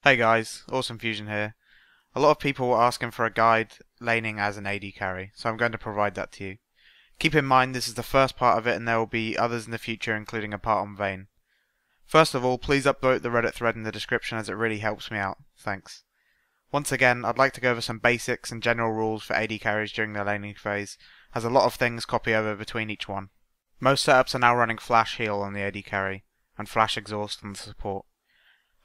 Hey guys, Awesome Fusion here. A lot of people were asking for a guide laning as an AD carry, so I'm going to provide that to you. Keep in mind this is the first part of it and there will be others in the future, including a part on Vayne. First of all, please upvote the Reddit thread in the description as it really helps me out. Thanks. Once again, I'd like to go over some basics and general rules for AD carries during the laning phase, as a lot of things copy over between each one. Most setups are now running Flash Heal on the AD carry, and Flash Exhaust on the support.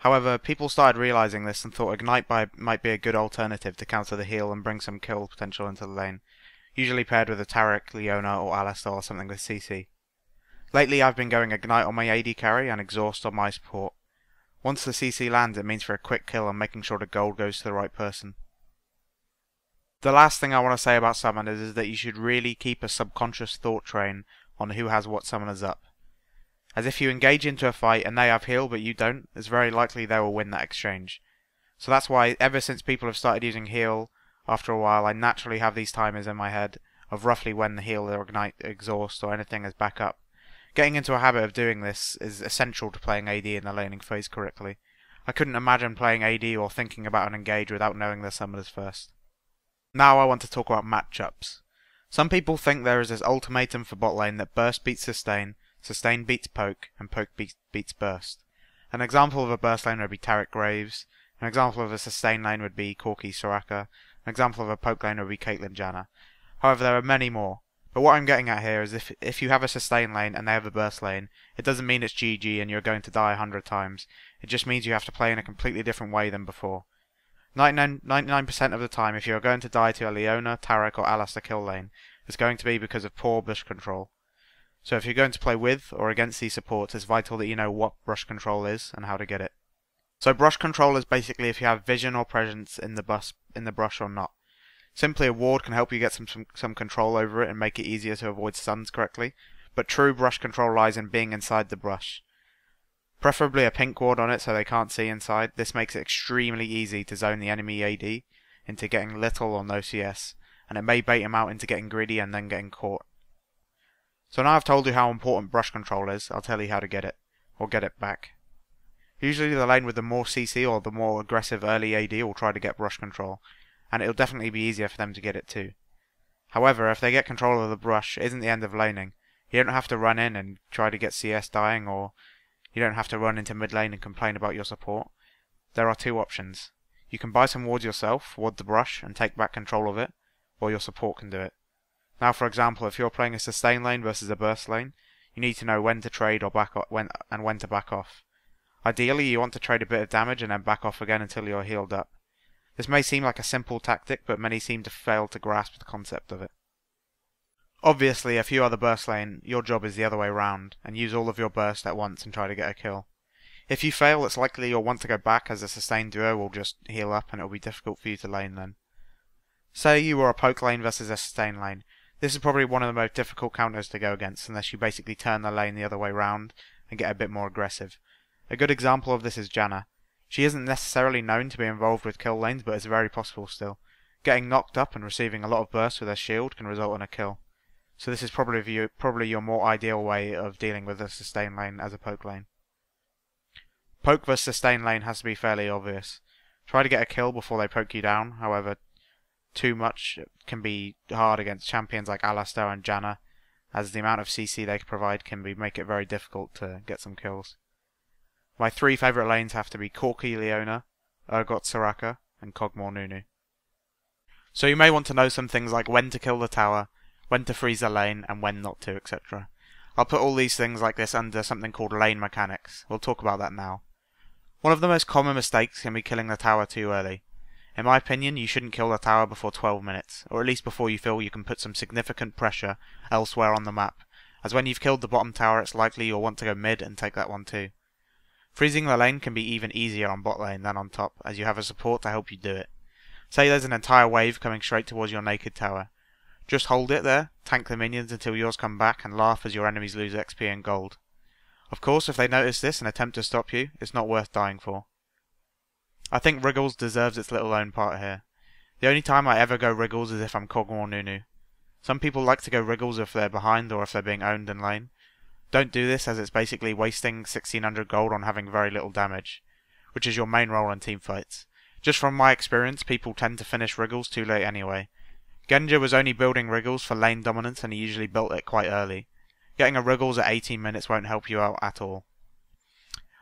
However, people started realizing this and thought Ignite might be a good alternative to counter the heal and bring some kill potential into the lane, usually paired with a Taric, Leona or Alistar or something with CC. Lately I've been going Ignite on my AD carry and Exhaust on my support. Once the CC lands, it means for a quick kill and making sure the gold goes to the right person. The last thing I want to say about summoners is that you should really keep a subconscious thought train on who has what summoners up. As if you engage into a fight and they have heal but you don't, it's very likely they will win that exchange. So that's why ever since people have started using heal, after a while I naturally have these timers in my head of roughly when the heal or ignite, exhaust or anything is back up. Getting into a habit of doing this is essential to playing AD in the laning phase correctly. I couldn't imagine playing AD or thinking about an engage without knowing their summoners first. Now I want to talk about matchups. Some people think there is this ultimatum for bot lane that burst beats sustain, sustain beats poke, and poke beats burst. An example of a burst lane would be Taric Graves, an example of a sustain lane would be Corki Soraka, an example of a poke lane would be Caitlyn Janna. However, there are many more. But what I'm getting at here is if you have a sustain lane and they have a burst lane, it doesn't mean it's GG and you're going to die 100 times. It just means you have to play in a completely different way than before. 99% of the time, if you're going to die to a Leona, Taric or Alistar kill lane, it's going to be because of poor bush control. So if you're going to play with or against these supports, it's vital that you know what brush control is and how to get it. So brush control is basically if you have vision or presence in the brush or not. Simply a ward can help you get some control over it and make it easier to avoid stuns correctly, but true brush control lies in being inside the brush. Preferably a pink ward on it so they can't see inside. This makes it extremely easy to zone the enemy AD into getting little or no CS, and it may bait him out into getting greedy and then getting caught. So now I've told you how important brush control is, I'll tell you how to get it, or get it back. Usually the lane with the more CC or the more aggressive early AD will try to get brush control, and it'll definitely be easier for them to get it too. However, if they get control of the brush, it isn't the end of laning. You don't have to run in and try to get CS dying, or you don't have to run into mid lane and complain about your support. There are two options. You can buy some wards yourself, ward the brush, and take back control of it, or your support can do it. Now for example, if you're playing a sustain lane versus a burst lane, you need to know when to trade or when to back off. Ideally you want to trade a bit of damage and then back off again until you're healed up. This may seem like a simple tactic, but many seem to fail to grasp the concept of it. Obviously, if you are the burst lane, your job is the other way round, and use all of your burst at once and try to get a kill. If you fail, it's likely you'll want to go back as a sustain duo will just heal up and it will be difficult for you to lane then. Say you were a poke lane versus a sustain lane. This is probably one of the most difficult counters to go against unless you basically turn the lane the other way round and get a bit more aggressive. A good example of this is Janna. She isn't necessarily known to be involved with kill lanes, but it's very possible still. Getting knocked up and receiving a lot of burst with her shield can result in a kill. So this is probably your more ideal way of dealing with a sustain lane as a poke lane. Poke versus sustain lane has to be fairly obvious. Try to get a kill before they poke you down, however too much can be hard against champions like Alistar and Janna, as the amount of CC they can provide can make it very difficult to get some kills. My three favourite lanes have to be Corki Leona, Urgot Soraka, and Kog'Maw Nunu. So you may want to know some things like when to kill the tower, when to freeze the lane, and when not to, etc. I'll put all these things like this under something called lane mechanics. We'll talk about that now. One of the most common mistakes can be killing the tower too early. In my opinion, you shouldn't kill the tower before 12 minutes, or at least before you feel you can put some significant pressure elsewhere on the map, as when you've killed the bottom tower it's likely you'll want to go mid and take that one too. Freezing the lane can be even easier on bot lane than on top, as you have a support to help you do it. Say there's an entire wave coming straight towards your naked tower. Just hold it there, tank the minions until yours come back, and laugh as your enemies lose XP and gold. Of course, if they notice this and attempt to stop you, it's not worth dying for. I think Wriggles deserves its little own part here. The only time I ever go Wriggles is if I'm Kog'Maw Nunu. Some people like to go Wriggles if they're behind or if they're being owned in lane. Don't do this as it's basically wasting 1600 gold on having very little damage. which is your main role in teamfights. Just from my experience, people tend to finish Wriggles too late anyway. Genja was only building Wriggles for lane dominance and he usually built it quite early. Getting a Wriggles at 18 minutes won't help you out at all.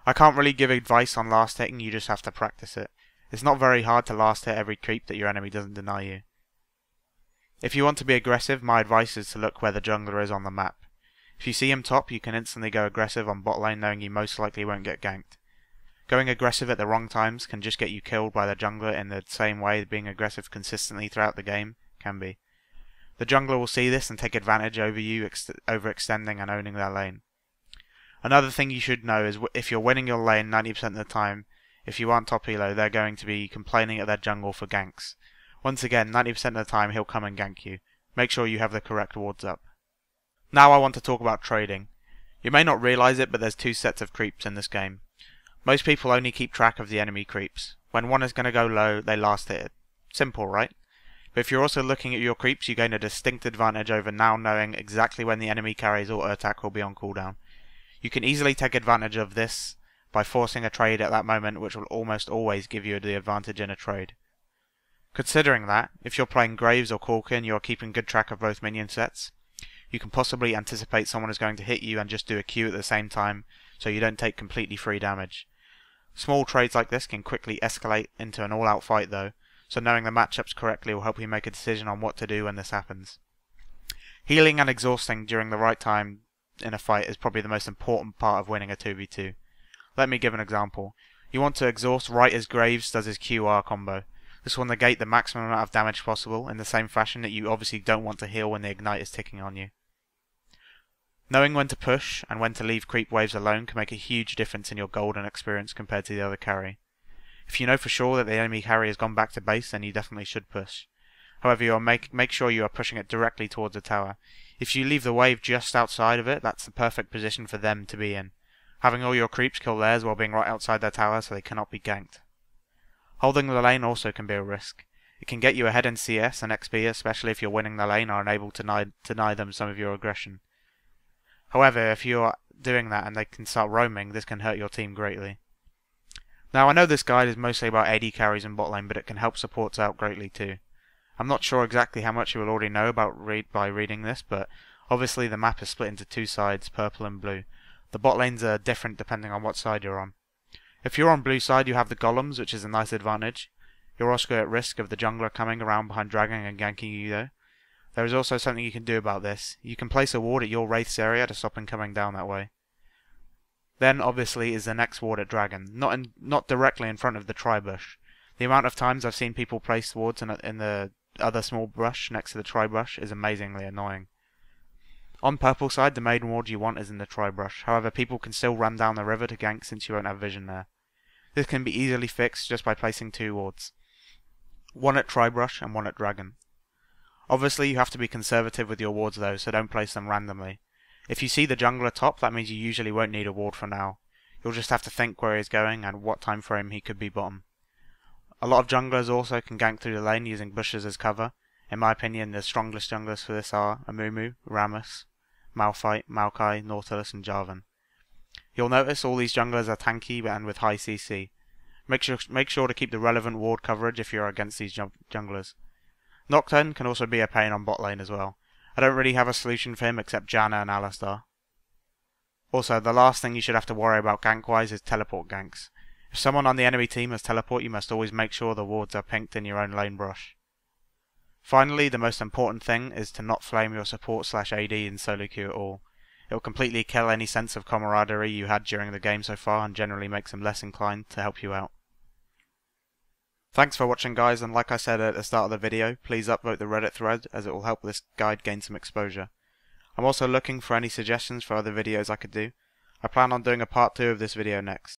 I can't really give advice on last hitting, you just have to practice it. It's not very hard to last hit every creep that your enemy doesn't deny you. If you want to be aggressive, my advice is to look where the jungler is on the map. If you see him top, you can instantly go aggressive on bot lane knowing you most likely won't get ganked. Going aggressive at the wrong times can just get you killed by the jungler in the same way being aggressive consistently throughout the game can be. The jungler will see this and take advantage over you, overextending and owning their lane. Another thing you should know is if you're winning your lane 90% of the time, if you aren't top elo, they're going to be complaining at their jungle for ganks. Once again, 90% of the time he'll come and gank you. Make sure you have the correct wards up. Now I want to talk about trading. You may not realise it, but there's two sets of creeps in this game. Most people only keep track of the enemy creeps. When one is going to go low, they last hit it. Simple, right? But if you're also looking at your creeps, you gain a distinct advantage over now knowing exactly when the enemy carry's auto attack will be on cooldown. You can easily take advantage of this by forcing a trade at that moment, which will almost always give you the advantage in a trade. Considering that, if you're playing Graves or Corkin, you are keeping good track of both minion sets. You can possibly anticipate someone is going to hit you and just do a Q at the same time, so you don't take completely free damage. Small trades like this can quickly escalate into an all-out fight though, so knowing the matchups correctly will help you make a decision on what to do when this happens. Healing and exhausting during the right time in a fight is probably the most important part of winning a 2v2. Let me give an example. You want to exhaust right as Graves does his QR combo. This will negate the maximum amount of damage possible in the same fashion that you obviously don't want to heal when the ignite is ticking on you. Knowing when to push and when to leave creep waves alone can make a huge difference in your golden experience compared to the other carry. If you know for sure that the enemy carry has gone back to base, then you definitely should push. However, you'll make sure you are pushing it directly towards the tower. If you leave the wave just outside of it, that's the perfect position for them to be in. Having all your creeps kill theirs while being right outside their tower so they cannot be ganked. Holding the lane also can be a risk. It can get you ahead in CS and XP, especially if you're winning the lane or unable to deny them some of your aggression. However, if you're doing that and they can start roaming, this can hurt your team greatly. Now I know this guide is mostly about AD carries and bot lane, but it can help supports out greatly too. I'm not sure exactly how much you will already know about by reading this, but obviously the map is split into two sides, purple and blue. The bot lanes are different depending on what side you're on. If you're on blue side, you have the golems, which is a nice advantage. You're also at risk of the jungler coming around behind dragon and ganking you though. There is also something you can do about this. You can place a ward at your wraith's area to stop him coming down that way. Then obviously is the next ward at dragon, not directly in front of the tri-bush. The amount of times I've seen people place wards in the other small brush next to the tri-brush is amazingly annoying. On purple side, the main ward you want is in the tri-brush. However, people can still run down the river to gank since you won't have vision there. This can be easily fixed just by placing two wards. One at tri-brush and one at dragon. Obviously you have to be conservative with your wards though, so don't place them randomly. If you see the jungler top, that means you usually won't need a ward for now. You'll just have to think where he's going and what time frame he could be bottom. A lot of junglers also can gank through the lane using bushes as cover. In my opinion, the strongest junglers for this are Amumu, Rammus, Malphite, Maokai, Nautilus and Jarvan. You'll notice all these junglers are tanky and with high CC. Make sure to keep the relevant ward coverage if you're against these junglers. Nocturne can also be a pain on bot lane as well. I don't really have a solution for him except Janna and Alistar. Also, the last thing you should have to worry about gank-wise is teleport ganks. If someone on the enemy team has teleport, you must always make sure the wards are pinked in your own lane brush. Finally, the most important thing is to not flame your support/AD in solo queue at all. It will completely kill any sense of camaraderie you had during the game so far and generally makes them less inclined to help you out. Thanks for watching guys, and like I said at the start of the video, please upvote the Reddit thread as it will help this guide gain some exposure. I'm also looking for any suggestions for other videos I could do. I plan on doing a part 2 of this video next.